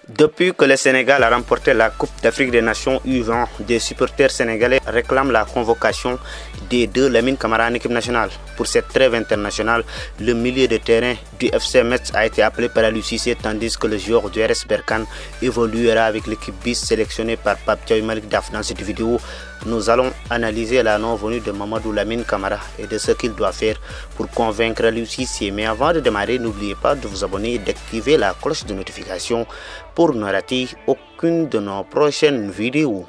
Depuis que le Sénégal a remporté la Coupe d'Afrique des Nations U20, des supporters sénégalais réclament la convocation des deux Lamine Camara en équipe nationale. Pour cette trêve internationale, le milieu de terrain du FC Metz a été appelé par Aliou Cissé, tandis que le joueur du RS Berkane évoluera avec l'équipe bis sélectionnée par Pape Thiaw Malick Daf. Dans cette vidéo, nous allons analyser la non-venue de Mamadou Lamine Camara et de ce qu'il doit faire pour convaincre Aliou Cissé. Mais avant de démarrer, n'oubliez pas de vous abonner et d'activer la cloche de notification pour ne rater aucune de nos prochaines vidéos.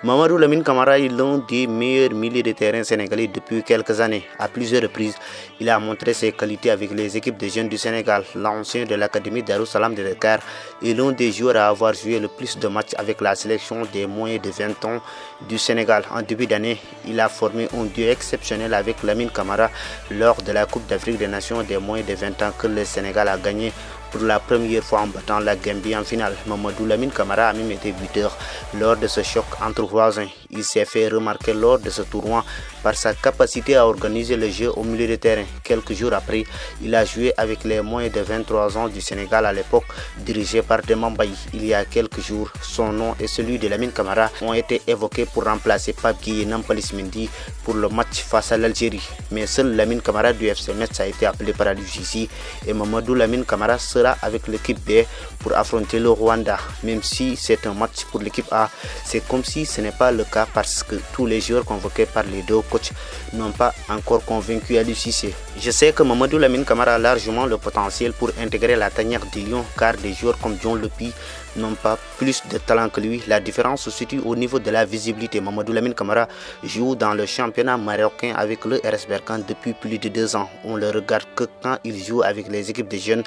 Mamadou Lamine Camara est l'un des meilleurs milieux de terrain sénégalais depuis quelques années. À plusieurs reprises, il a montré ses qualités avec les équipes de jeunes du Sénégal. L'ancien de l'Académie Darussalam de Dakar est l'un des joueurs à avoir joué le plus de matchs avec la sélection des moins de 20 ans du Sénégal. En début d'année, il a formé un duo exceptionnel avec Lamine Camara lors de la Coupe d'Afrique des Nations des moins de 20 ans que le Sénégal a gagné pour la première fois en battant la Gambie en finale. Mamadou Lamine Camara a même été buteur lors de ce choc entre voisins. Il s'est fait remarquer lors de ce tournoi par sa capacité à organiser le jeu au milieu de terrain. Quelques jours après, il a joué avec les moins de 23 ans du Sénégal à l'époque, dirigé par Demba Ba. Il y a quelques jours, son nom et celui de Lamine Camara ont été évoqués pour remplacer Pape Gueye et Nampalys Mendy pour le match face à l'Algérie. Mais seul Lamine Camara du FC Metz a été appelé par Aliou Cissé et Mamadou Lamine Camara sera avec l'équipe B pour affronter le Rwanda. Même si c'est un match pour l'équipe A, c'est comme si ce n'est pas le cas parce que tous les joueurs convoqués par les deux coachs n'ont pas encore convaincu Aliou Cissé. Je sais que Mamadou Lamine Camara a largement le potentiel pour intégrer la tanière de Lyon car des joueurs comme John Lepi n'ont pas plus de talent que lui. La différence se situe au niveau de la visibilité. Mamadou Lamine Camara joue dans le championnat marocain avec le RS Berkane depuis plus de 2 ans. On le regarde que quand il joue avec les équipes de jeunes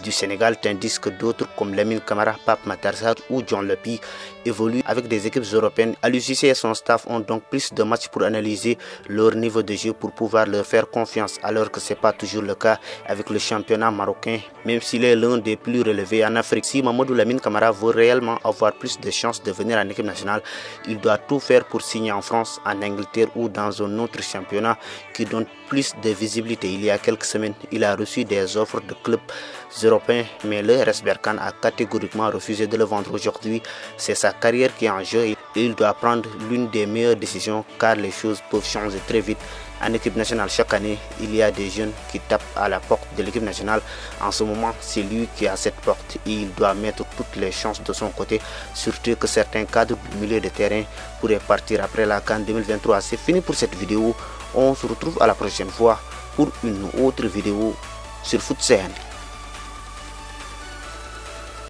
du Sénégal, tandis que d'autres comme Lamine Camara, Pape Matar Sarr ou John Lepi évoluent avec des équipes européennes. Aliou Cissé et son staff ont donc plus de matchs pour analyser leur niveau de jeu pour pouvoir leur faire confiance, alors que ce n'est pas toujours le cas avec le championnat marocain, même s'il est l'un des plus relevés en Afrique. Si Mamadou Lamine Camara veut réellement avoir plus de chances de venir en équipe nationale, il doit tout faire pour signer en France, en Angleterre ou dans un autre championnat qui donne plus de visibilité. Il y a quelques semaines, il a reçu des offres de clubs européens, mais le RS Berkane a catégoriquement refusé de le vendre. Aujourd'hui, c'est sa carrière qui est en jeu et il doit prendre l'une des meilleures décisions car les choses peuvent changer très vite. En équipe nationale, chaque année, il y a des jeunes qui tapent à la porte de l'équipe nationale. En ce moment, c'est lui qui a cette porte et il doit mettre toutes les chances de son côté, surtout que certains cadres du milieu de terrain pourraient partir après la CAN 2023. C'est fini pour cette vidéo. On se retrouve à la prochaine fois pour une autre vidéo sur FootCN.